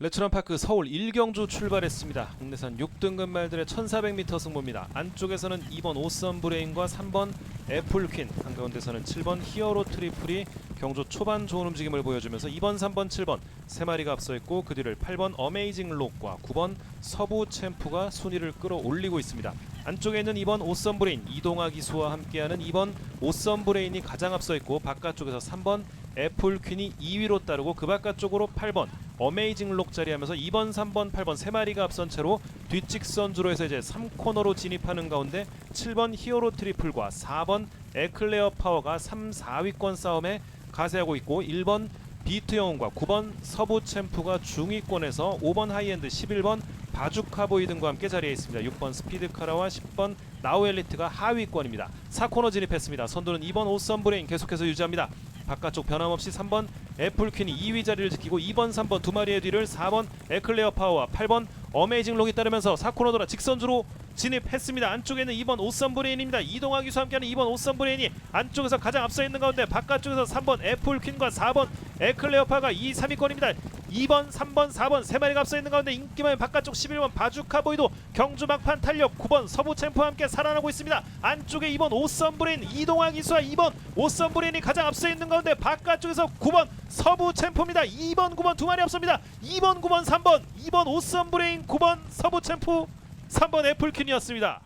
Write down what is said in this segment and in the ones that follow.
레츠런파크 서울 1경주 출발했습니다. 국내산 6등급 말들의 1400m 승부입니다. 안쪽에서는 2번 오썸 브레인과 3번 애플퀸, 한가운데서는 7번 히어로 트리플이 경주 초반 좋은 움직임을 보여주면서 2번, 3번, 7번 세 마리가 앞서 있고 그 뒤를 8번 어메이징 록과 9번 서부 챔프가 순위를 끌어올리고 있습니다. 안쪽에 있는 2번 오썸 브레인, 이동하 기수와 함께하는 2번 오썸 브레인이 가장 앞서 있고 바깥쪽에서 3번 애플퀸이 2위로 따르고 그 바깥쪽으로 8번 어메이징 록 자리하면서 2번, 3번, 8번 세 마리가 앞선 채로 뒷직선주로 해서 이제 3코너로 진입하는 가운데 7번 히어로 트리플과 4번 에클레어 파워가 3, 4위권 싸움에 가세하고 있고 1번 비트 영웅과 9번 서부 챔프가 중위권에서 5번 하이엔드, 11번 바주카보이 등과 함께 자리해 있습니다. 6번 스피드카라와 10번 나우엘리트가 하위권입니다. 4코너 진입했습니다. 선두는 2번 오썸 브레인 계속해서 유지합니다. 바깥쪽 변함없이 3번 애플퀸이 2위 자리를 지키고 2번, 3번 두 마리의 뒤를 4번 에클레어 파워와 8번 어메이징 록이 따르면서 4코너 돌아 직선주로 진입했습니다. 안쪽에는 2번 오썸 브레인입니다. 이동하 기수와 함께하는 2번 오썸 브레인이 안쪽에서 가장 앞서 있는 가운데 바깥쪽에서 3번 애플퀸과 4번 에클레어 파워가 2, 3위권입니다. 2번, 3번, 4번 세 마리가 앞서 있는 가운데 인기만의 바깥쪽 11번 바주카보이도 경주 막판 탄력 9번 서부 챔프와 함께 살아나고 있습니다. 안쪽에 2번 오썸 브레인, 이동하 기수와 2번 오썸 브레인이 가장 앞서 있는 가운데 바깥쪽에서 9번 서부 챔프입니다. 2번, 9번 두 마리 앞섭니다. 2번, 9번, 3번 2번 오썸 브레인, 9번 서부 챔프, 3번 애플퀸이었습니다.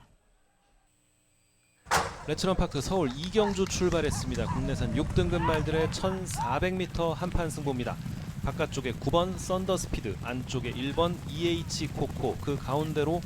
레츠런파크 서울 2경주 출발했습니다. 국내산 6등급 말들의 1400m 한판 승부입니다. 바깥쪽에 9번 썬더스피드, 안쪽에 1번 EH 코코, 그 가운데로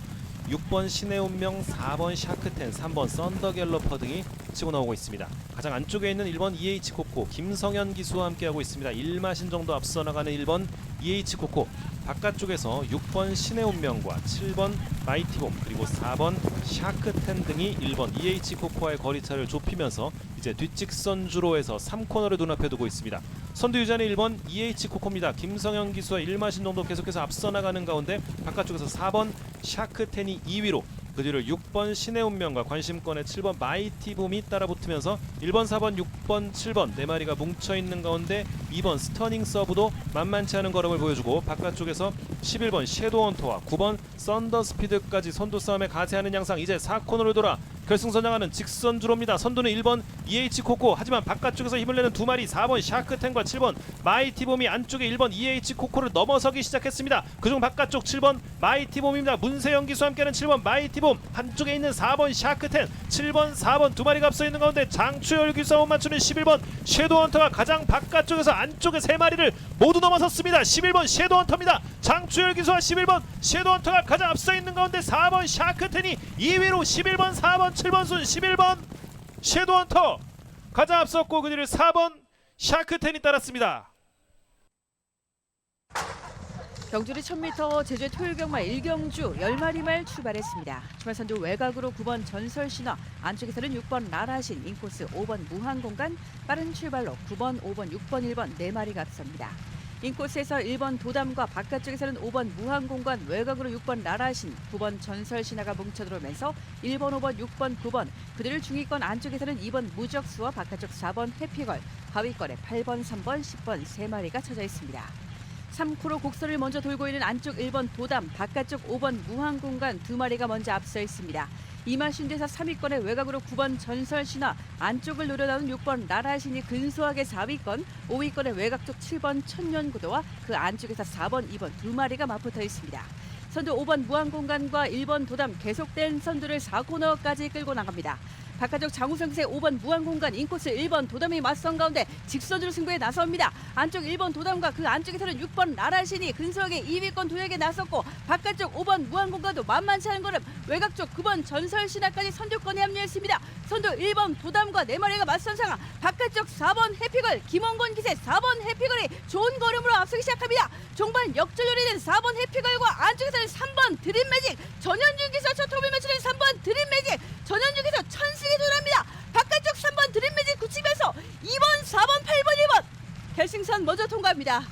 6번 신의 운명, 4번 샤크텐, 3번 썬더갤러퍼 등이 치고 나오고 있습니다. 가장 안쪽에 있는 1번 EH 코코, 김성현 기수와 함께하고 있습니다. 1마신 정도 앞서 나가는 1번 EH 코코, 바깥쪽에서 6번 신의 운명과 7번 마이티봄 그리고 4번 샤크텐 등이 1번 EH 코코와의 거리차를 좁히면서 이제 뒷직선주로 해서 3코너를 눈앞에 두고 있습니다. 선두 유자는 1번 EH 코코입니다. 김성현 기수와 1마신 정도 계속해서 앞서 나가는 가운데 바깥쪽에서 4번 샤크텐이 2위로, 그 뒤를 6번 신의 운명과 관심권의 7번 마이티봄이 따라붙으면서 1번, 4번, 6번, 7번 네 마리가 뭉쳐있는 가운데 2번 스터닝 서브도 만만치 않은 걸음을 보여주고 바깥쪽에서 11번 섀도우 헌터와 9번 썬더스피드까지 선두 싸움에 가세하는 양상. 이제 4코너를 돌아 결승선 향하는 직선주로입니다. 선두는 1번 EH 코코, 하지만 바깥쪽에서 힘을 내는 두 마리 4번 샤크텐과 7번 마이티봄이 안쪽에 1번 EH 코코를 넘어서기 시작했습니다. 그중 바깥쪽 7번 마이티봄입니다. 문세영 기수와 함께하는 7번 마이티봄, 한쪽에 있는 4번 샤크텐, 7번, 4번 두 마리가 앞서 있는 가운데 장추열 기수와 못 맞추는 11번 섀도우 헌터가 가장 바깥쪽에서 안쪽에 세 마리를 모두 넘어섰습니다. 11번 섀도우 헌터입니다. 장추열 기수와 11번 섀도우 헌터가 가장 앞서 있는 가운데 4번 샤크텐이 2위로 11번, 4번, 7번 순 11번 섀도우 헌터 가장 앞섰고 그 뒤를 4번 샤크텐이 따랐습니다. 경주리 1000m 제주의 토요일경마 1경주 10마리 말 출발했습니다. 출발선두 외곽으로 9번 전설신화, 안쪽에서는 6번 라라신, 인코스 5번 무한공간, 빠른 출발로 9번, 5번, 6번, 1번 4마리가 앞섭니다. 인코스에서 1번 도담과 바깥쪽에서는 5번 무한공간, 외곽으로 6번 라라신, 9번 전설신화가 뭉쳐들어오면서 1번, 5번, 6번, 9번, 그들을 중위권 안쪽에서는 2번 무적수와 바깥쪽 4번 해피걸, 하위권에 8번, 3번, 10번 3마리가 쳐져 있습니다. 3코로 곡선을 먼저 돌고 있는 안쪽 1번 도담, 바깥쪽 5번 무한공간 2마리가 먼저 앞서 있습니다. 이마신대에서 3위권의 외곽으로 9번 전설신화, 안쪽을 노려나오는 6번 나라신이 근소하게 4위권, 5위권의 외곽 쪽 7번 천년구도와 그 안쪽에서 4번, 2번 2마리가 맞붙어 있습니다. 선두 5번 무한공간과 1번 도담 계속된 선두를 4코너까지 끌고 나갑니다. 바깥쪽 장우성세 5번 무한공간, 인코스 1번 도담이 맞선 가운데 직선주로 승부에 나섭니다. 안쪽 1번 도담과 그 안쪽에서는 6번 나라신이 근소하게 2위권 도약에 나섰고, 바깥쪽 5번 무한공간도 만만치 않은 걸음, 외곽 쪽 9번 전설신화까지 선두권에 합류했습니다. 선두 1번 도담과 4마리가 맞선 상황, 바깥쪽 4번 해피걸, 김원곤 기세 4번 해피걸이 좋은 걸음으로 앞서기 시작합니다. 종반 역전열이 된 4번 해피걸과 안쪽에서는 3번 드림매직, 전현준 기수 첫 톱을 맞추는 3번 드림매직, 전현준 기수 천승에 도전합니다. 바깥쪽 3번 드림매직 굳히면서 2번, 4번, 8번, 1번 결승선 먼저 통과합니다.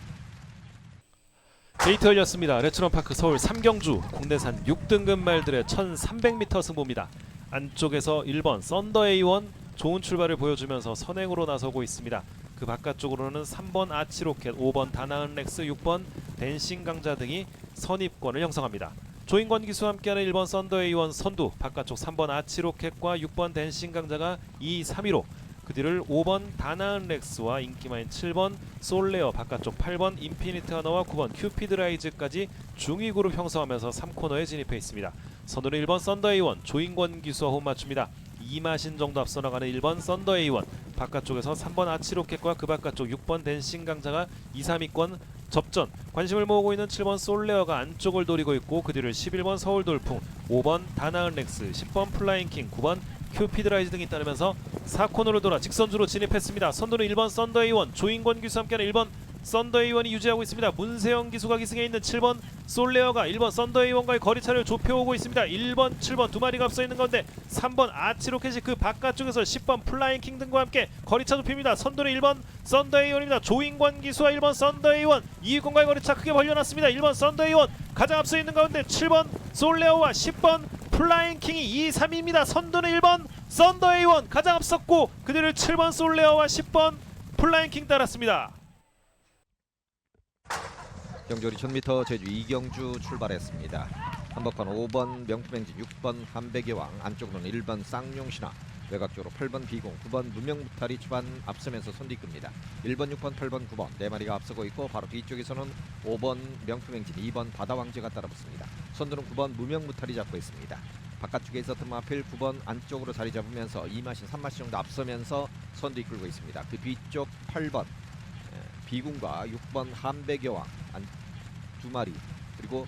게이트 열렸습니다. 레츠런파크 서울 3경주 국내산 6등급 말들의 1300m 승부입니다. 안쪽에서 1번 썬더 A1 좋은 출발을 보여주면서 선행으로 나서고 있습니다. 그 바깥쪽으로는 3번 아치로켓, 5번 다나은 렉스, 6번 댄싱 강자 등이 선입권을 형성합니다. 조인권 기수와 함께하는 1번 썬더 A1 선두, 바깥쪽 3번 아치로켓과 6번 댄싱 강자가 2, 3위로, 그 뒤를 5번 다나은 렉스와 인기마인 7번 솔레어, 바깥쪽 8번 인피니트 하나와 9번 큐피드 라이즈까지 중위 그룹 형성하면서 3코너에 진입해 있습니다. 선두는 1번 썬더 A1 조인권 기수와 호흡 맞춥니다. 2마신 정도 앞서 나가는 1번 썬더 A1, 바깥쪽에서 3번 아치로켓과 그 바깥쪽 6번 댄싱 강자가 2, 3위권 접전. 관심을 모으고 있는 7번 솔레어가 안쪽을 노리고 있고, 그 뒤를 11번 서울 돌풍, 5번 다나은 렉스, 10번 플라잉킹, 9번 큐피드 라이즈 등이 따르면서 4코너를 돌아 직선주로 진입했습니다. 선두는 1번 썬더 A1 조인권 기수와 함께하는 1번 썬더 A1이 유지하고 있습니다. 문세영 기수가 기승해 있는 7번 솔레어가 1번 썬더 A1과의 거리차를 좁혀오고 있습니다. 1번, 7번 두 마리가 앞서 있는 가운데 3번 아치로켓이 그 바깥쪽에서 10번 플라잉킹 등과 함께 거리차 좁힙니다. 선두는 1번 썬더 A1입니다. 조인권 기수와 1번 썬더 A1 2위권과의 거리차 크게 벌려놨습니다. 1번 썬더 A1 가장 앞서 있는 가운데 7번 솔레어와 10번 플라잉킹이 2, 3위입니다. 선두는 1번 썬더 A1 가장 앞섰고, 그들을 7번 솔레어와 10번 플라잉킹 따랐습니다. 경주리 1000m 제주 이경주 출발했습니다. 한복판 5번 명품행진, 6번 한백의 왕, 안쪽으로는 1번 쌍용신화, 외곽쪽으로 8번 비공, 9번 무명무탈이 초반 앞서면서 손뒤끕니다. 1번, 6번, 8번, 9번 네 마리가 앞서고 있고, 바로 뒤쪽에서는 5번 명품행진, 2번 바다왕제가 따라붙습니다. 선두는 9번 무명무탈이 잡고 있습니다. 바깥쪽에 있었던 마필 9번 안쪽으로 자리 잡으면서 2마신, 3마신 정도 앞서면서 선두 이끌고 있습니다. 그 뒤쪽 8번 비군과 6번 한백의 왕 두 마리, 그리고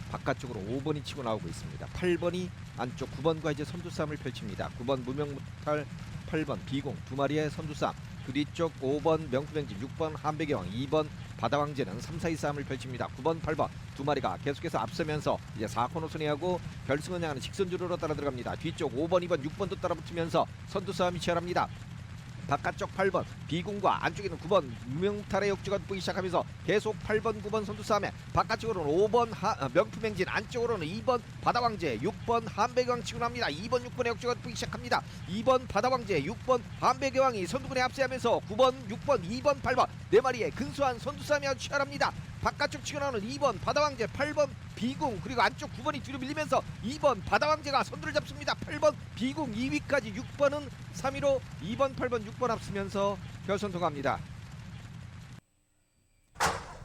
바깥쪽으로 5번이 치고 나오고 있습니다. 8번이 안쪽 9번과 이제 선두 싸움을 펼칩니다. 9번 무명무탈, 8번 비공 두 마리의 선두 싸움. 그 뒤쪽 5번 명품행진, 6번 한백의 왕, 2번 바다왕제는 3, 4위 싸움을 펼칩니다. 9번, 8번 두 마리가 계속해서 앞서면서 이제 4코너 순회하고 결승을 향하는 직선주로로 따라 들어갑니다. 뒤쪽 5번, 2번, 6번도 따라붙으면서 선두 싸움이 치열합니다. 바깥쪽 8번 비군과 안쪽에는 9번 무명무탈의 역주가 보기 시작하면서 계속 8번 9번 선두 싸움에, 바깥쪽으로는 5번 명품행진, 안쪽으로는 2번 바다왕제, 6번 한백왕 치고 납니다. 2번 6번의 역주가 보기 시작합니다. 2번 바다왕제, 6번 한백왕이 선두군에 앞서면서 9번 6번 2번 8번 네 마리의 근소한 선두 싸움이 아주 치열합니다. 바깥쪽 치고 나오는 2번 바다왕제, 8번 비궁, 그리고 안쪽 9번이 뒤로 밀리면서 2번 바다왕제가 선두를 잡습니다. 8번 비궁 2위까지, 6번은 3위로 2번 8번 6번 앞서면서 결선 통합니다.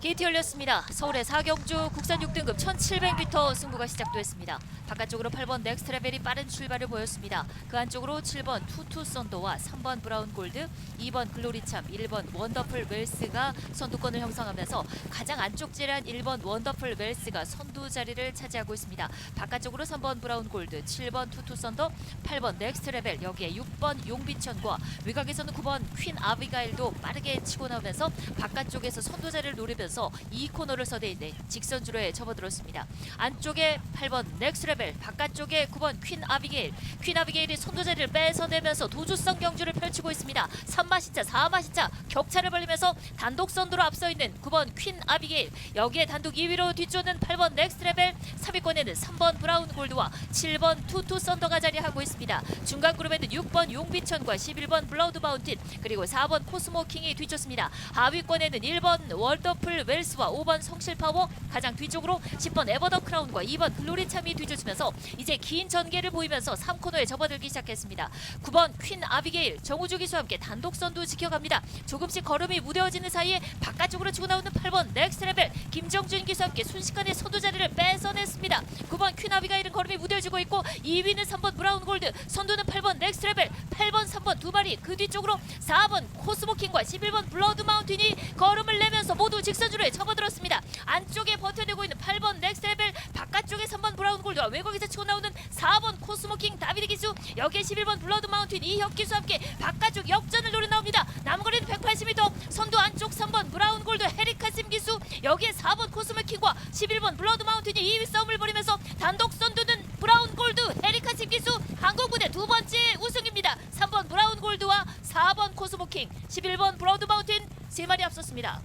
게이트 열렸습니다. 서울의 4경주 국산 6등급 1700m 승부가 시작됐습니다. 바깥쪽으로 8번 넥스트 레벨이 빠른 출발을 보였습니다. 그 안쪽으로 7번 투투 썬더와 3번 브라운 골드, 2번 글로리참, 1번 원더풀 웰스가 선두권을 형성하면서 가장 안쪽 지란 1번 원더풀 웰스가 선두 자리를 차지하고 있습니다. 바깥쪽으로 3번 브라운 골드, 7번 투투 썬더, 8번 넥스트 레벨, 여기에 6번 용비천과 외곽에서는 9번 퀸 아비가일도 빠르게 치고 나오면서 바깥쪽에서 선두 자리를 노리면서 2코너를 서대인데 직선주로에 접어들었습니다. 안쪽에 8번 넥스 레벨, 바깥쪽에 9번 퀸 아비게일이 선두 자리를 뺏어내면서 도주성 경주를 펼치고 있습니다. 3마신차 4마신차 격차를 벌리면서 단독 선두로 앞서 있는 9번 퀸 아비게일, 여기에 단독 2위로 뒤쫓는 8번 넥스 레벨, 3위권에는 3번 브라운 골드와 7번 투투 썬더가 자리하고 있습니다. 중간 그룹에는 6번 용비천과 11번 블러드 마운틴, 그리고 4번 코스모 킹이 뒤쫓습니다. 하위권에는 1번 월더풀 웰스와 5번 성실파워, 가장 뒤쪽으로 10번 에버더 크라운과 2번 글로리참이 뒤쫓으면서 이제 긴 전개를 보이면서 3코너에 접어들기 시작했습니다. 9번 퀸 아비게일, 정우주 기수와 함께 단독 선두 지켜갑니다. 조금씩 걸음이 무뎌지는 사이에 바깥쪽으로 치고 나오는 8번 넥스트 레벨, 김정준 기수와 함께 순식간에 선두 자리를 뺏어냈습니다. 9번 퀸 아비게일은 걸음이 무뎌지고 있고, 2위는 3번 브라운 골드, 선두는 8번 넥스트 레벨, 8번 3번 두 마리, 그 뒤쪽으로 4번 코스모킹과 11번 블러드 마운틴이 걸음을 내면서 모두 직선주로에 접어들었습니다. 안쪽에 버텨내고 있는 8번 넥스트 레벨, 바깥쪽에 3번 브라운 골드와 외곽에서 치고 나오는 4번 코스모킹 다비드 기수, 여기에 11번 블러드 마운틴 이혁 기수와 함께 바깥쪽 역전을 노려 나옵니다. 남은 거리는 180m, 선두 안쪽 3번 브라운 골드 헤리카심 기수, 여기에 4번 코스모킹과 11번 블러드 마운틴이 2위 싸움을 벌이면서 단독 선두는 브라운 골드 헤리카심 기수, 한국무대 두 번째 우승입니다. 3번 브라운 골드와 4번 코스모킹, 11번 블러드 마운틴 세 마리 앞섰습니다.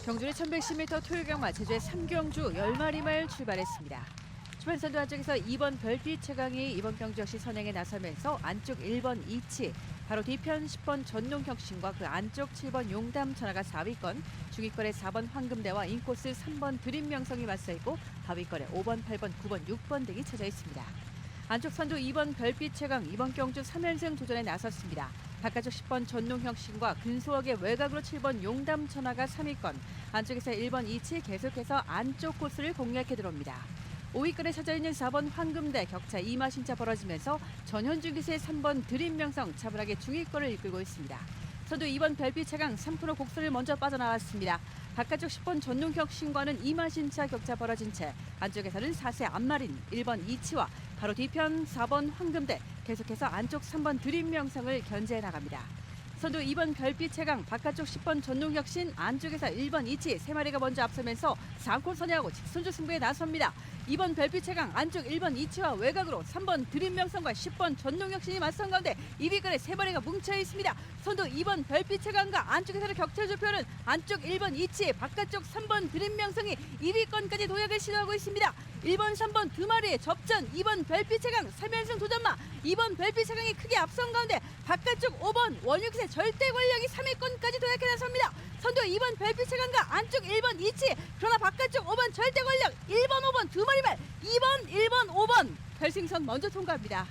경주는 1110m 토요경마 제주의 3경주 10마리 말 출발했습니다. 주변선두 안쪽에서 2번 별빛 최강이 이번 경주 역시 선행에 나서면서 안쪽 1번 이치, 바로 뒤편 10번 전농혁신과 그 안쪽 7번 용담천하가 4위권, 중위권에 4번 황금대와 인코스 3번 드림명성이 맞서 있고 하위권에 5번, 8번, 9번, 6번 등이 쳐져 있습니다. 안쪽 선두 2번 별빛 최강 이번 경주 3연승 도전에 나섰습니다. 바깥쪽 10번 전농혁신과 근소하게 외곽으로 7번 용담천하가 3위권, 안쪽에서 1번 이치 계속해서 안쪽 코스를 공략해 들어옵니다. 5위권에 쳐져 있는 4번 황금대 격차 2마신차 벌어지면서 전현주 기수의 3번 드림명성 차분하게 중위권을 이끌고 있습니다. 선두 2번 별빛 최강 3프로 곡선을 먼저 빠져나왔습니다. 바깥쪽 10번 전농혁신과는 2마신차 격차 벌어진 채 안쪽에서는 4세 안마린 1번 이치와 바로 뒤편 4번 황금대 계속해서 안쪽 3번 드림명성을 견제해 나갑니다. 선두 2번 별빛 최강 바깥쪽 10번 전농혁신 안쪽에서 1번 이치 3마리가 먼저 앞서면서 4코 선회하고 직선주 승부에 나섭니다. 2번 별빛 최강 안쪽 1번 이치와 외곽으로 3번 드림명성과 10번 전농혁신이 맞선 가운데 2위권에 3마리가 뭉쳐 있습니다. 선두 2번 별빛 최강과 안쪽에서의 격차 좁혀는 안쪽 1번 이치 바깥쪽 3번 드림명성이 2위권까지 도약을 시도하고 있습니다. 1번, 3번 두 마리의 접전 2번 별빛 최강 3연승 도전마 2번 별빛 최강이 크게 앞선 가운데 바깥쪽 5번 원육세 절대 권력이 3위권까지 도약해 나섭니다. 선두 2번 별빛 최강과 안쪽 1번 이치 그러나 바깥쪽 5번 절대 권력 1번, 5번 두 마리 말 2번, 1번, 5번 결승선 먼저 통과합니다.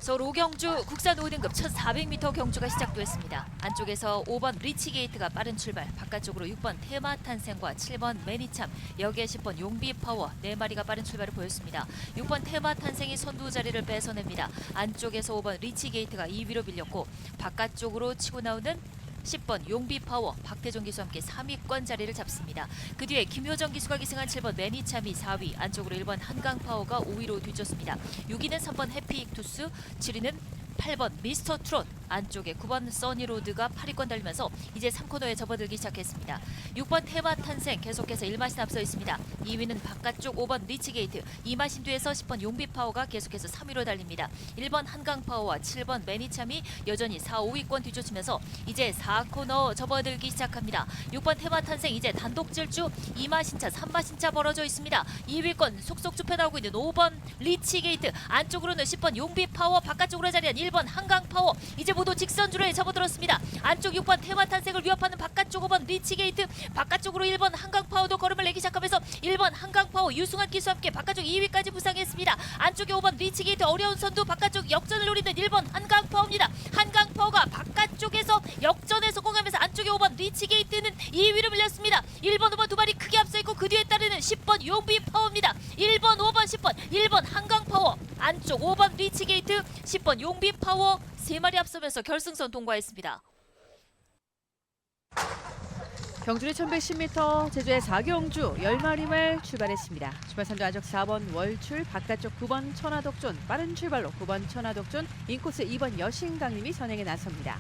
서울 5경주 국산 5등급 1400m 경주가 시작됐습니다. 안쪽에서 5번 리치게이트가 빠른 출발, 바깥쪽으로 6번 테마탄생과 7번 매니참, 여기에 10번 용비파워 4마리가 빠른 출발을 보였습니다. 6번 테마탄생이 선두 자리를 뺏어냅니다. 안쪽에서 5번 리치게이트가 2위로 밀렸고 바깥쪽으로 치고 나오는 10번 용비파워 박태종 기수와 함께 3위권 자리를 잡습니다. 그 뒤에 김효정 기수가 기승한 7번 매니참이 4위, 안쪽으로 1번 한강파워가 5위로 뒤쫓습니다. 6위는 3번 해피익투스, 7위는 8번 미스터 트롯, 안쪽에 9번 써니로드가 8위권 달리면서 이제 3코너에 접어들기 시작했습니다. 6번 테마탄생 계속해서 1마신 앞서 있습니다. 2위는 바깥쪽 5번 리치게이트, 2마신 뒤에서 10번 용비파워가 계속해서 3위로 달립니다. 1번 한강파워와 7번 매니참이 여전히 4, 5위권 뒤쫓으면서 이제 4코너 접어들기 시작합니다. 6번 테마탄생 이제 단독 질주 2마신차, 3마신차 벌어져 있습니다. 2위권 속속 좁혀나오고 있는 5번 리치게이트, 안쪽으로는 10번 용비파워, 바깥쪽으로 자리한 1번 한강파워, 이제 모두 직선주로에 접어들었습니다. 안쪽 6번 테마탄생을 위협하는 바깥쪽 5번 리치게이트, 바깥쪽으로 1번 한강파워도 걸음을 내기 시작하면서 1번 한강파워 유승환 기수와 함께 바깥쪽 2위까지 부상했습니다. 안쪽에 5번 리치게이트 어려운 선두, 바깥쪽 역전을 노리는 1번 한강파워입니다. 한강파워가 바깥쪽에서 역전에 성공하면서 안쪽에 5번 리치게이트는 2위로 밀렸습니다. 1번, 5번 두 마리 크게 앞서 있고 그 뒤에 따르는 10번 용비파워입니다. 1번, 5번, 10번, 1번 한강파워, 안쪽 5번 리치게이트, 10번 용비파워 3마리 앞서면서 결승선 통과했습니다. 경주리 1110m 제주의 4경주 10마리 말 출발했습니다. 출발선두 안쪽 4번 월출, 바깥쪽 9번 천하독존, 빠른 출발로 9번 천하독존, 인코스 2번 여신강림이 선행에 나섭니다.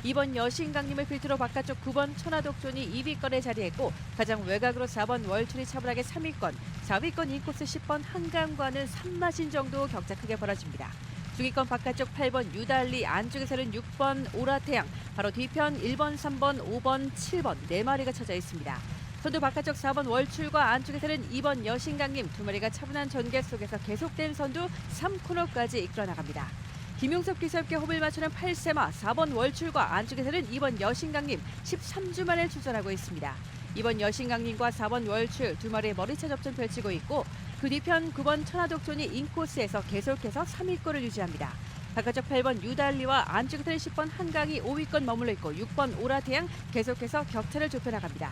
2번 여신강림을 필두로 바깥쪽 9번 천하독존이 2위권에 자리했고 가장 외곽으로 4번 월출이 차분하게 3위권, 4위권 인코스 10번 한강과는 3마신 정도 격차 크게 벌어집니다. 중위권 바깥쪽 8번 유달리, 안쪽에서는 6번 오라태양, 바로 뒤편 1번, 3번, 5번, 7번 4마리가 쳐져 있습니다. 선두 바깥쪽 4번 월출과 안쪽에서는 2번 여신강림 2마리가 차분한 전개 속에서 계속된 선두 3코너까지 이끌어 나갑니다. 김용섭 기수와 함께 호흡을 맞추는 8세마 4번 월출과 안쪽에서는 2번 여신강림 13주 만에 출전하고 있습니다. 2번 여신강림과 4번 월출 2마리의 머리차 접전 펼치고 있고 그 뒤편 9번 천하독존이 인코스에서 계속해서 3위권을 유지합니다. 바깥쪽 8번 유달리와 안쪽에서는 10번 한강이 5위권 머물러 있고 6번 오라태양 계속해서 격차를 좁혀나갑니다.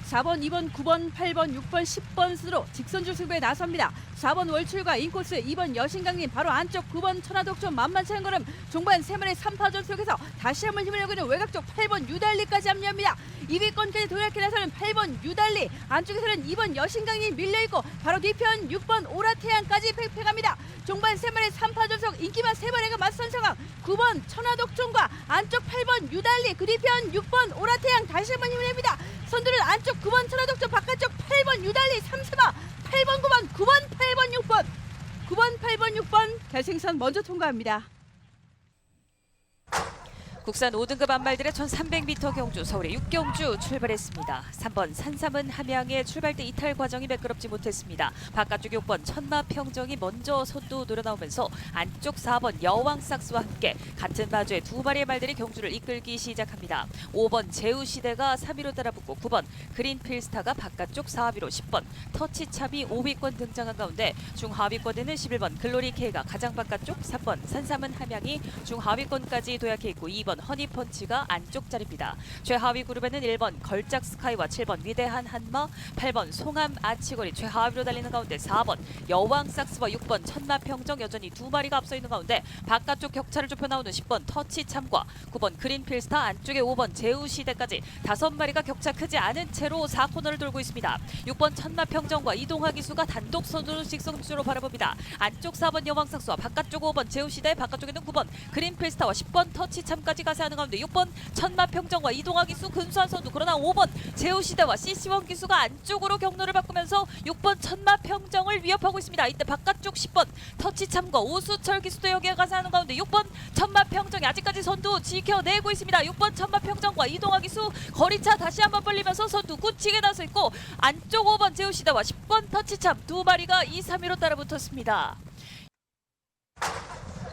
4번, 2번, 9번, 8번, 6번, 10번 순으로 직선주 승부에 나섭니다. 4번 월출과 인코스, 2번 여신강림, 바로 안쪽 9번 천하독존 만만치 않은 걸음, 종반 3마리 3파전 속에서 다시 한번 힘을 내고 있는 외곽쪽 8번 유달리까지 합류합니다. 2위권까지 도약해 나서는 8번 유달리, 안쪽에서는 2번 여신강림이 밀려있고 바로 뒤편 6번 오라태양까지 팽팽합니다. 종반 3마리 3파전 속 인기만 3마리가 맞선 상황, 9번 천하독존과 안쪽 8번 유달리, 그 뒤편 6번 오라태양 다시 한번 힘을 냅니다. 선두를 안쪽 9번 천하독존, 바깥쪽 8번 유달리 3세마, 8번 9번 9번 8번 6번 9번 8번 6번 결승선 먼저 통과합니다. 국산 5등급 안말들의 1300m 경주 서울의 6경주 출발했습니다. 3번 산삼은 함양의 출발대 이탈 과정이 매끄럽지 못했습니다. 바깥쪽 6번 천마평정이 먼저 선두 노려나오면서 안쪽 4번 여왕삭스와 함께 같은 마주의 두 마리의 말들이 경주를 이끌기 시작합니다. 5번 제우시대가 3위로 따라붙고 9번 그린필스타가 바깥쪽 4위로 10번 터치참이 5위권 등장한 가운데 중하위권에는 11번 글로리K가 가장 바깥쪽 3번 산삼은 함양이 중하위권까지 도약해 있고 2번 허니펀치가 안쪽 자리입니다. 최하위 그룹에는 1번 걸작스카이와 7번 위대한 한마, 8번 송암 아치거리 최하위로 달리는 가운데 4번 여왕삭스와 6번 천마평정 여전히 두 마리가 앞서 있는 가운데 바깥쪽 격차를 좁혀 나오는 10번 터치참과 9번 그린필스타 안쪽에 5번 제우시대까지 5마리가 격차 크지 않은 채로 4코너를 돌고 있습니다. 6번 천마평정과 이동하 기수가 단독 선두로 직선주로 바라봅니다. 안쪽 4번 여왕삭스와 바깥쪽 5번 제우시대, 바깥쪽에는 9번 그린필스타와 10번 터치참까지 가세하는 가운데 6번 천마평정과 이동하 기수 근소한 선두, 그러나 5번 제우시대와 CC1 기수가 안쪽으로 경로를 바꾸면서 6번 천마평정을 위협하고 있습니다. 이때 바깥쪽 10번 터치참과 오수철 기수도 여기에 가세하는 가운데 6번 천마평정이 아직까지 선두 지켜내고 있습니다. 6번 천마평정과 이동하 기수 거리차 다시 한번 벌리면서 선두 굳히게 나서 있고 안쪽 5번 제우시대와 10번 터치참 두 마리가 2, 3위로 따라붙었습니다.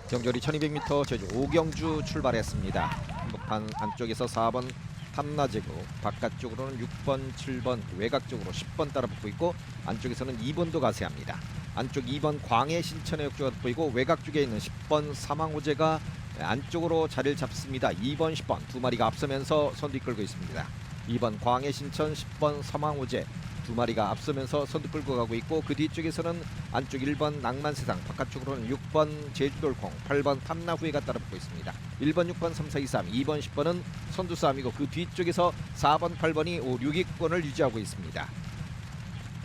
경주리 1200m 제주 5경주 출발했습니다. 한복판 안쪽에서 4번 탐나제고 바깥쪽으로는 6번, 7번 외곽 쪽으로 10번 따라붙고 있고 안쪽에서는 2번도 가세합니다. 안쪽 2번 광해 신천의 역주가 돋보이고 외곽 쪽에 있는 10번 사망호재가 안쪽으로 자리를 잡습니다. 2번, 10번 두 마리가 앞서면서 선두 이끌고 있습니다. 2번 광해 신천, 10번 사망호재 두 마리가 앞서면서 선두 끌고 가고 있고 그 뒤쪽에서는 안쪽 1번 낭만세상, 바깥쪽으로는 6번 제주돌콩, 8번 탐나후회가 따라붙고 있습니다. 1번, 6번, 3, 4, 2, 3, 2번, 10번은 선두 싸움이고 그 뒤쪽에서 4번, 8번이 5, 6위권을 유지하고 있습니다.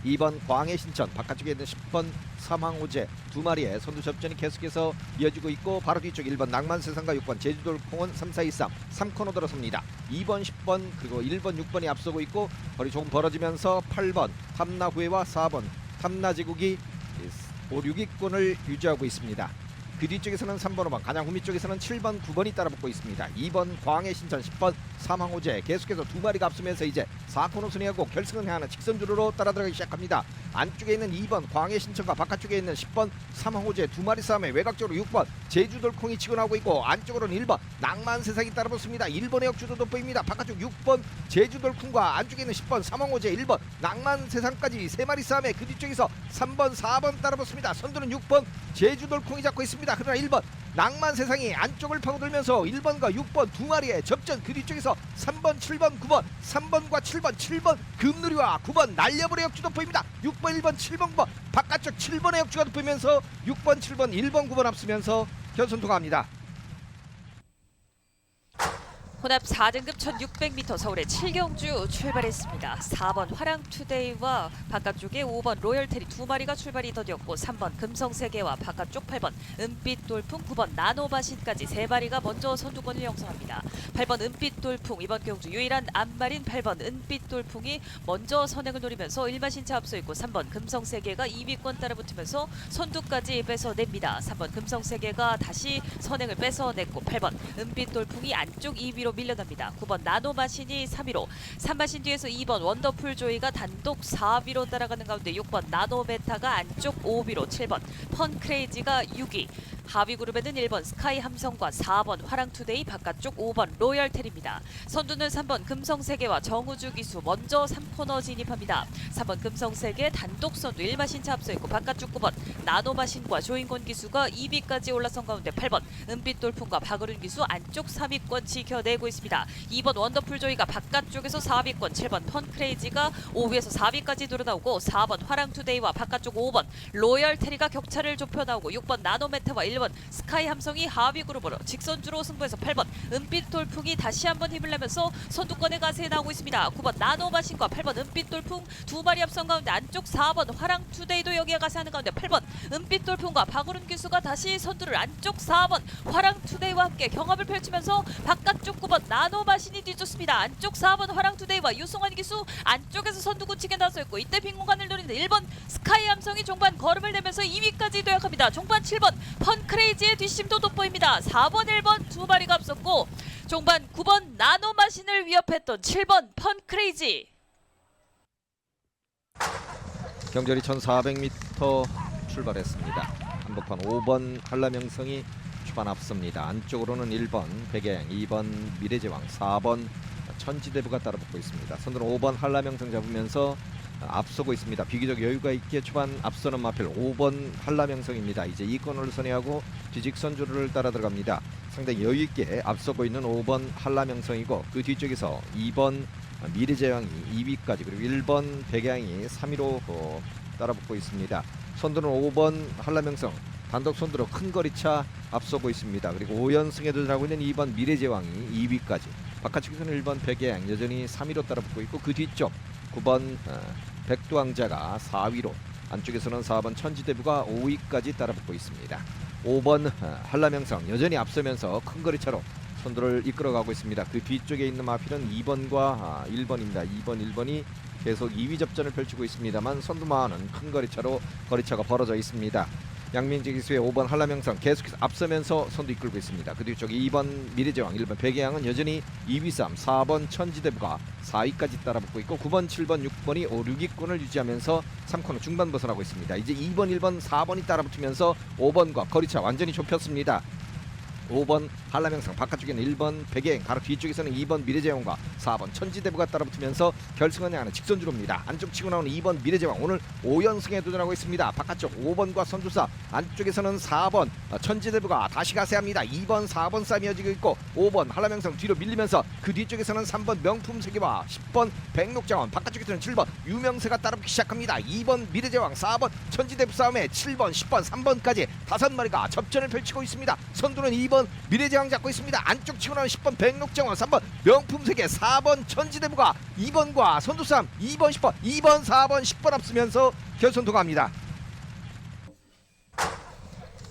2번 광해 신천, 바깥쪽에 있는 10번 사망호재 두 마리의 선두 접전이 계속해서 이어지고 있고 바로 뒤쪽 1번 낭만세상과 6번 제주돌콩은 3, 4, 2, 3 3코너 들어섭니다. 2번, 10번 그리고 1번, 6번이 앞서고 있고 거리 조금 벌어지면서 8번 탐나후회와 4번 탐나제국이 5, 6위권을 유지하고 있습니다. 그 뒤쪽에서는 3번, 5번 가장 후미 쪽에서는 7번, 9번이 따라붙고 있습니다. 2번 광해 신천, 10번 사망호재 계속해서 두 마리가 앞서면서 이제 4코너 순회하고 결승을 향하는 직선주로로 따라 들어가기 시작합니다. 안쪽에 있는 2번 광해 신천과 바깥쪽에 있는 10번 사망호재 두 마리 싸움에 외곽쪽으로 6번 제주돌콩이 치고 나오고 있고 안쪽으로는 1번 낭만세상이 따라붙습니다. 1번의 역주도 돋보입니다. 바깥쪽 6번 제주돌콩과 안쪽에 있는 10번 사망호재, 1번 낭만세상까지 세 마리 싸움에 그 뒤쪽에서 3번, 4번 따라붙습니다. 선두는 6번 제주돌콩이 잡고 있습니다. 그러나 1번 낭만세상이 안쪽을 파고들면서 1번과 6번 두 마리의 접전, 그 뒤쪽에서 3번, 7번, 9번 3번과 7번 금누리와 9번 날려버려 역주도 보입니다. 6번, 1번, 7번, 9번 바깥쪽 7번의 역주가 돋보이면서 6번, 7번, 1번, 9번 앞서면서 결선 통과합니다. 혼합 4등급 1600m 서울의 7경주 출발했습니다. 4번 화랑투데이와 바깥쪽에 5번 로열테리 두 마리가 출발이 더디었고 3번 금성세계와 바깥쪽 8번 은빛돌풍, 9번 나노바신까지 세 마리가 먼저 선두권을 형성합니다. 8번 은빛돌풍 이번 경주 유일한 안말인 8번 은빛돌풍이 먼저 선행을 노리면서 일마신차 앞서 있고 3번 금성세계가 2위권 따라붙으면서 선두까지 뺏어냅니다. 3번 금성세계가 다시 선행을 뺏어냈고 8번 은빛돌풍이 안쪽 2위로 밀려납니다. 9번 나노마신이 3위로 3마신 뒤에서 2번 원더풀 조이가 단독 4위로 따라가는 가운데 6번 나노메타가 안쪽 5위로 7번 펀크레이지가 6위 하위 그룹에는 1번 스카이 함성과 4번 화랑투데이, 바깥쪽 5번 로열텔입니다. 선두는 3번 금성세계와 정우주 기수 먼저 3코너 진입합니다. 3번 금성세계 단독 선두 1마신차 앞서 있고 바깥쪽 9번 나노마신과 조인권 기수가 2위까지 올라선 가운데 8번 은빛돌풍과 박으륜 기수 안쪽 3위권 지켜내고 있습니다. 2번 원더풀 조이가 바깥쪽에서 4위권, 7번 펀크레이지가 5위에서 4위까지 돌아나오고 4번 화랑투데이와 바깥쪽 5번 로열테리가 격차를 좁혀 나오고 6번 나노메타와 1번 스카이 함성이 하위 그룹으로 직선주로 승부해서 8번 은빛 돌풍이 다시 한번 힘을 내면서 선두권에 가세해 나오고 있습니다. 9번 나노마신과 8번 은빛 돌풍 두 마리 앞선 가운데 안쪽 4번 화랑투데이도 여기에 가세하는 가운데 8번 은빛 돌풍과 박으륜 기수가 다시 선두를 안쪽 4번 화랑투데이와 함께 경합을 펼치면서 바깥쪽 9번 나노마신이 뒤쫓습니다. 안쪽 4번 화랑투데이와 유승환 기수 안쪽에서 선두 굳히게 나서 있고 이때 빈 공간을 노리는 1번 스카이 스카이 함성이 종반 걸음을 내면서 2위까지 도약합니다. 종반 7번 펀크레이지의 뒷심도 돋보입니다. 4번 1번 두 마리가 앞섰고 종반 9번 나노마신을 위협했던 7번 펀크레이지. 경절이 1400m 출발했습니다. 한복판 5번 한라명성이 초반 앞섭니다. 안쪽으로는 1번 백예양, 2번 미래제왕, 4번 천지대부가 따라붙고 있습니다. 선두는 5번 한라명성 잡으면서 앞서고 있습니다. 비교적 여유가 있게 초반 앞서는 마필 5번 한라명성입니다. 이제 2권을 선회하고 뒤직선주를 따라 들어갑니다. 상당히 여유 있게 앞서고 있는 5번 한라명성이고 그 뒤쪽에서 2번 미래제왕이 2위까지 그리고 1번 백양이 3위로 따라붙고 있습니다. 선두는 5번 한라명성 단독 선두로 큰 거리차 앞서고 있습니다. 그리고 5연승에 도전하고 있는 2번 미래제왕이 2위까지 바깥쪽에서는 1번 백예양 여전히 3위로 따라붙고 있고 그 뒤쪽 9번 백두왕자가 4위로 안쪽에서는 4번 천지대부가 5위까지 따라붙고 있습니다. 5번 한라명성 여전히 앞서면서 큰 거리차로 선두를 이끌어가고 있습니다. 그 뒤쪽에 있는 마필은 2번과 1번입니다. 2번, 1번이 계속 2위 접전을 펼치고 있습니다만 선두마는 큰 거리차로 거리차가 벌어져 있습니다. 양민지 기수의 5번 한라명성 계속해서 앞서면서 선두 이끌고 있습니다. 그 뒤쪽 2번 미래제왕, 1번 백예양은 여전히 2위 싸움, 4번 천지대부가 4위까지 따라붙고 있고 9번, 7번, 6번이 5, 6위권을 유지하면서 3코너 중반 벗어나고 있습니다. 이제 2번, 1번, 4번이 따라붙으면서 5번과 거리차 완전히 좁혔습니다. 5번 한라명성 바깥쪽에는 1번 백예행 바로 뒤쪽에서는 2번 미래제왕과 4번 천지대부가 따라붙으면서 결승을 향하는 직선주로입니다. 안쪽 치고 나오는 2번 미래제왕 오늘 5연승에 도전하고 있습니다. 바깥쪽 5번과 선두사 안쪽에서는 4번 천지대부가 다시 가세합니다. 2번 4번 싸움이 이어지고 있고 5번 한라명성 뒤로 밀리면서 그 뒤쪽에서는 3번 명품세계와 10번 백록장원 바깥쪽에서는 7번 유명세가 따라붙기 시작합니다. 2번 미래제왕 4번 천지대부 싸움에 7번 10번 3번까지 5마리가 접전을 펼치고 있습니다. 선두는 2번 미래제왕 잡고 있습니다. 안쪽 치고 나온 10번 백록정원 3번 명품세계 4번 천지대부가 2번과 선두싸움 2번 10번 2번 4번 10번 앞서면서 결선 통과합니다.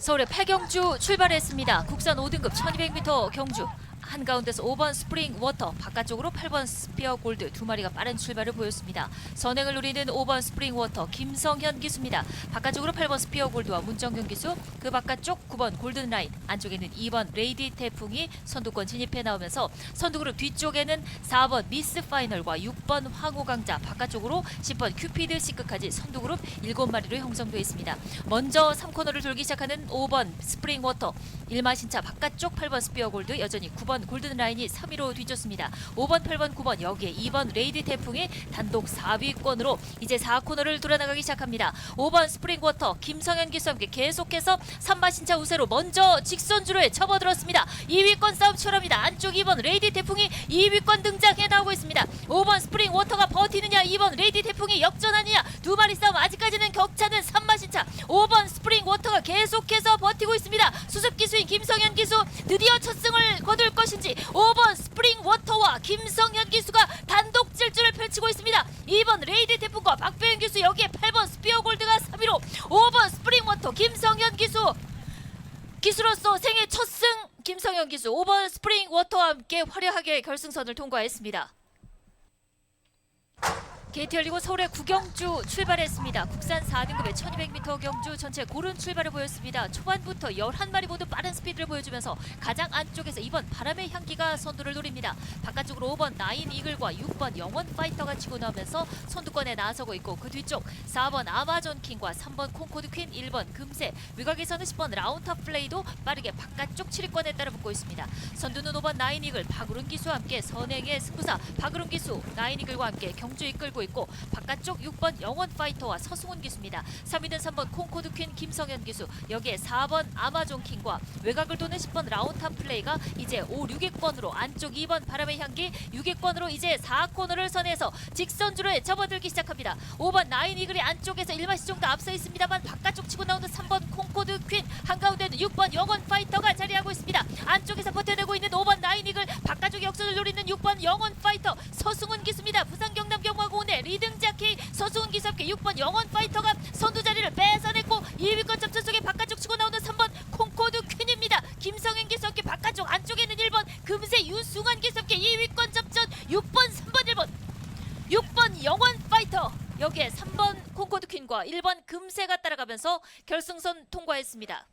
서울의 폐경주 출발했습니다. 국산 5등급 1200m 경주. 한가운데서 5번 스프링 워터, 바깥쪽으로 8번 스피어 골드 두 마리가 빠른 출발을 보였습니다. 선행을 노리는 5번 스프링 워터 김성현 기수입니다. 바깥쪽으로 8번 스피어 골드와 문정균 기수, 그 바깥쪽 9번 골든 라인, 안쪽에는 2번 레이디 태풍이 선두권 진입해 나오면서 선두그룹 뒤쪽에는 4번 미스 파이널과 6번 황호강자, 바깥쪽으로 10번 큐피드 시크까지 선두그룹 7마리로 형성되어 있습니다. 먼저 3코너를 돌기 시작하는 5번 스프링 워터, 1마신차 바깥쪽 8번 스피어 골드, 여전히 9번 골든 라인이 3위로 뒤쫓습니다. 5번, 8번, 9번 여기에 2번 레이디 태풍이 단독 4위권으로 이제 4코너를 돌아나가기 시작합니다. 5번 스프링 워터 김성현 기수와 함께 계속해서 3마신차 우세로 먼저 직선주로에 접어들었습니다. 2위권 싸움 치열합니다. 안쪽 2번 레이디 태풍이 2위권 등장해 나오고 있습니다. 5번 스프링 워터가 버티느냐, 2번 레이디 태풍이 역전하느냐, 두 마리 싸움 아직까지는 격차는 3마신차. 5번 스프링 워터가 계속해서 버티고 있습니다. 수습 기수인 김성현 기수 드디어 첫 승을 거둘 것인지 5번 스프링 워터와 김성현 기수가 단독 질주를 펼치고 있습니다. 2번 레이디 태풍과 박배윤 기수, 여기에 8번 스피어 골드가 3위로 5번 스프링 워터 김성현 기수로서 생애 첫 승 김성현 기수 5번 스프링 워터와 함께 화려하게 결승선을 통과했습니다. 게이트 열리고 서울의 구경주 출발했습니다. 국산 4등급의 1200m 경주 전체 고른 출발을 보였습니다. 초반부터 11마리 모두 빠른 스피드를 보여주면서 가장 안쪽에서 2번 바람의 향기가 선두를 노립니다. 바깥쪽으로 5번 나인 이글과 6번 영원 파이터가 치고 나오면서 선두권에 나서고 있고, 그 뒤쪽 4번 아마존 킹과 3번 콩코드 퀸, 1번 금세, 외곽에서는 10번 라운탑 플레이도 빠르게 바깥쪽 7위권에 따라붙고 있습니다. 선두는 5번 나인 이글 박으룬 기수와 함께 선행의 승부사 박으룬 기수 나인 이글과 함께 경주 이끌고 있고, 바깥쪽 6번 영원 파이터와 서승훈 기수입니다. 3위는 3번 콩코드 퀸 김성현 기수, 여기에 4번 아마존 킹과 외곽을 도는 10번 라운탑 플레이가 이제 5, 6위권으로, 안쪽 2번 바람의 향기 6위권으로 이제 4코너를 선해서 직선주로에 접어들기 시작합니다. 5번 나인 이글이 안쪽에서 1마시 정도 앞서 있습니다만 바깥쪽 치고 나오는 3번 콩코드 퀸, 한가운데는 6번 영원 파이터가 자리하고 있습니다. 안쪽에서 버텨내고 있는 5번 나인 이글, 바깥쪽 역전을 노리는 6번 영원 파이터 서승훈 기수입니다. 부산 경남 경마고운의 리등자키 서승훈 기수 함께 6번 영원 파이터가 선두 자리를 뺏어냈고, 2위권 접전 속에 바깥쪽 치고 나오는 3번 콩코드 퀸입니다. 김성현 기수 함께 바깥쪽, 안쪽에는 1번 금세 유승환 기수 함께 2위권 접전 6번 3번 1번 6번 영원 파이터, 여기에 3번 콩코드 퀸과 3번과 1번 금세가 따라가면서 결승선 통과했습니다.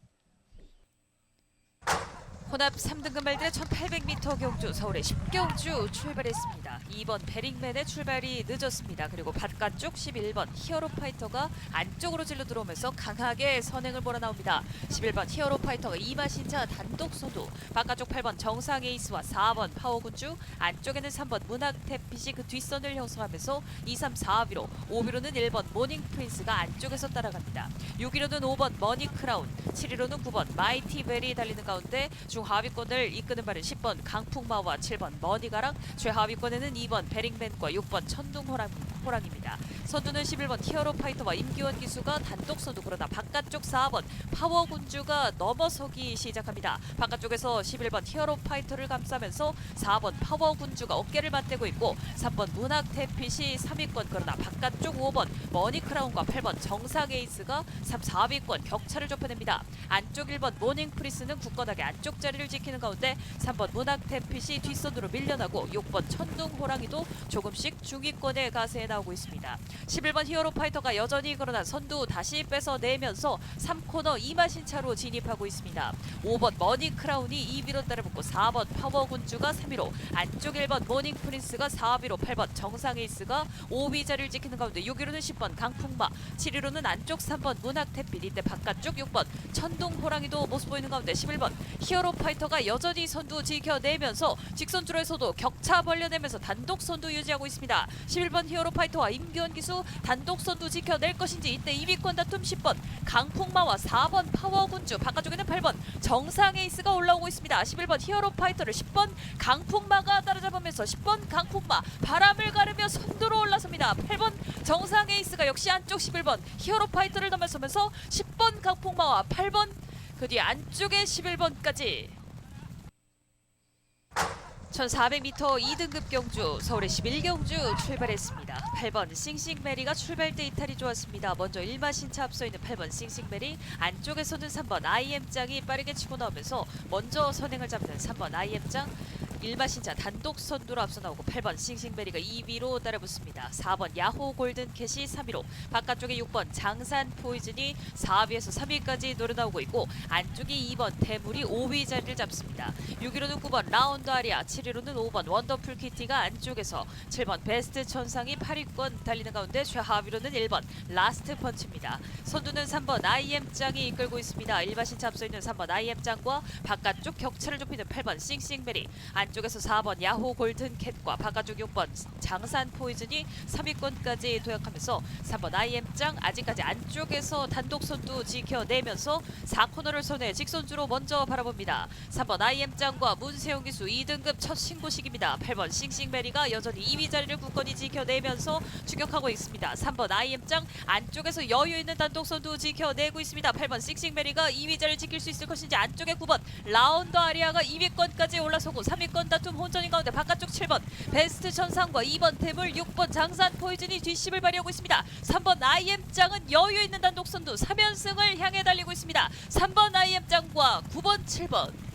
혼합 3등급 말들의 1800m 경주 서울의 10경주 출발했습니다. 2번 베링맨의 출발이 늦었습니다. 그리고 바깥쪽 11번 히어로 파이터가 안쪽으로 질러 들어오면서 강하게 선행을 몰아나옵니다. 11번 히어로 파이터가 이마신차 단독 선두, 바깥쪽 8번 정상 에이스와 4번 파워군주, 안쪽에는 3번 문학태핏이 그 뒷선을 형성하면서 2, 3, 4위로, 5위로는 1번 모닝 프린스가 안쪽에서 따라갑니다. 6위로는 5번 머니 크라운, 7위로는 9번 마이티 벨이 달리는 가운데 중하위권을 이끄는 발은 10번 강풍마와 7번 머니가랑, 최하위권에는 2번 베링맨과 6번 천둥호랑입니다. 선두는 11번 히어로 파이터와 임기원 기수가 단독 선두, 그러나 바깥쪽 4번 파워군주가 넘어서기 시작합니다. 바깥쪽에서 11번 히어로 파이터를 감싸면서 4번 파워군주가 어깨를 맞대고 있고 3번 문학태핏이 3위권, 그러나 바깥쪽 5번 머니크라운과 8번 정상에이스가 3, 4위권 격차를 좁혀냅니다. 안쪽 1번 모닝프리스는 굳건하게 안쪽 자리를 지키는 가운데 3번 문학태핏이 뒷선으로 밀려나고 6번 천둥호랑이도 조금씩 중위권의 가세에 나오고 있습니다. 11번 히어로 파이터가 여전히 그러나 선두 다시 뺏어내면서 3코너 이마신차로 진입하고 있습니다. 5번 머니 크라운이 2위로 따라붙고 4번 파워군주가 3위로, 안쪽 1번 모닝 프린스가 4위로, 8번 정상에이스가 5위 자리를 지키는 가운데 6위로는 10번 강풍마, 7위로는 안쪽 3번 문학태빛, 이때 바깥쪽 6번 천둥호랑이도 모습 보이는 가운데 11번 히어로 파이터가 여전히 선두 지켜내면서 직선주로에서도 격차 벌려내면서 단독 선두 유지하고 있습니다. 11번 히어로 파이터와 임기원 기수 단독 선두 지켜낼 것인지, 이때 2위권 다툼 10번 강풍마와 4번 파워군주, 바깥쪽에는 8번 정상에이스가 올라오고 있습니다. 11번 히어로 파이터를 10번 강풍마가 따라잡으면서 10번 강풍마 바람을 가르며 선두로 올라섭니다. 8번 정상에이스가 역시 안쪽 11번 히어로 파이터를 넘어서면서 10번 강풍마와 8번 그 뒤 안쪽에 11번까지 1400m 2등급 경주 서울의 11경주 출발했습니다. 8번 싱싱메리가 출발 때 이탈이 좋았습니다. 먼저 1마신차 앞서 있는 8번 싱싱메리, 안쪽에서는 3번 IM짱이 빠르게 치고 나오면서 먼저 선행을 잡는 3번 IM짱, 1마신차 단독 선두로 앞서 나오고 8번 싱싱베리가 2위로 따라붙습니다. 4번 야호 골든캣이 3위로, 바깥쪽에 6번 장산 포이즌이 4위에서 3위까지 노려나오고 있고 안쪽이 2번 대물이 5위 자리를 잡습니다. 6위로는 9번 라운드 아리아, 7위로는 5번 원더풀 키티가 안쪽에서, 7번 베스트 천상이 8위권 달리는 가운데 최하위로는 1번 라스트 펀치입니다. 선두는 3번 IM짱이 이끌고 있습니다. 1마신차 앞서 있는 3번 IM짱과 바깥쪽 격차를 좁히는 8번 싱싱베리, 안쪽에서 4번 야호 골든캣과 바깥쪽 6번 장산 포이즌이 3위권까지 도약하면서 3번 IM짱 아직까지 안쪽에서 단독 선두 지켜내면서 4코너를 선회 직선주로 먼저 바라봅니다. 3번 IM짱과 문세용 기수 2등급 첫 신고식입니다. 8번 싱싱베리가 여전히 2위 자리를 굳건히 지켜내면서 추격하고 있습니다. 3번 IM짱 안쪽에서 여유 있는 단독 선두 지켜내고 있습니다. 8번 싱싱베리가 2위 자리를 지킬 수 있을 것인지, 안쪽에 9번 라운드 아리아가 2위권까지 올라서고 3위권 다툼 혼전인 가운데 바깥쪽 7번 베스트 천상과 2번 대물, 6번 장산 포이즌이 뒷심을 발휘하고 있습니다. 3번 IM짱은 여유 있는 단독 선두 3연승을 향해 달리고 있습니다. 3번 IM짱과 9번 7번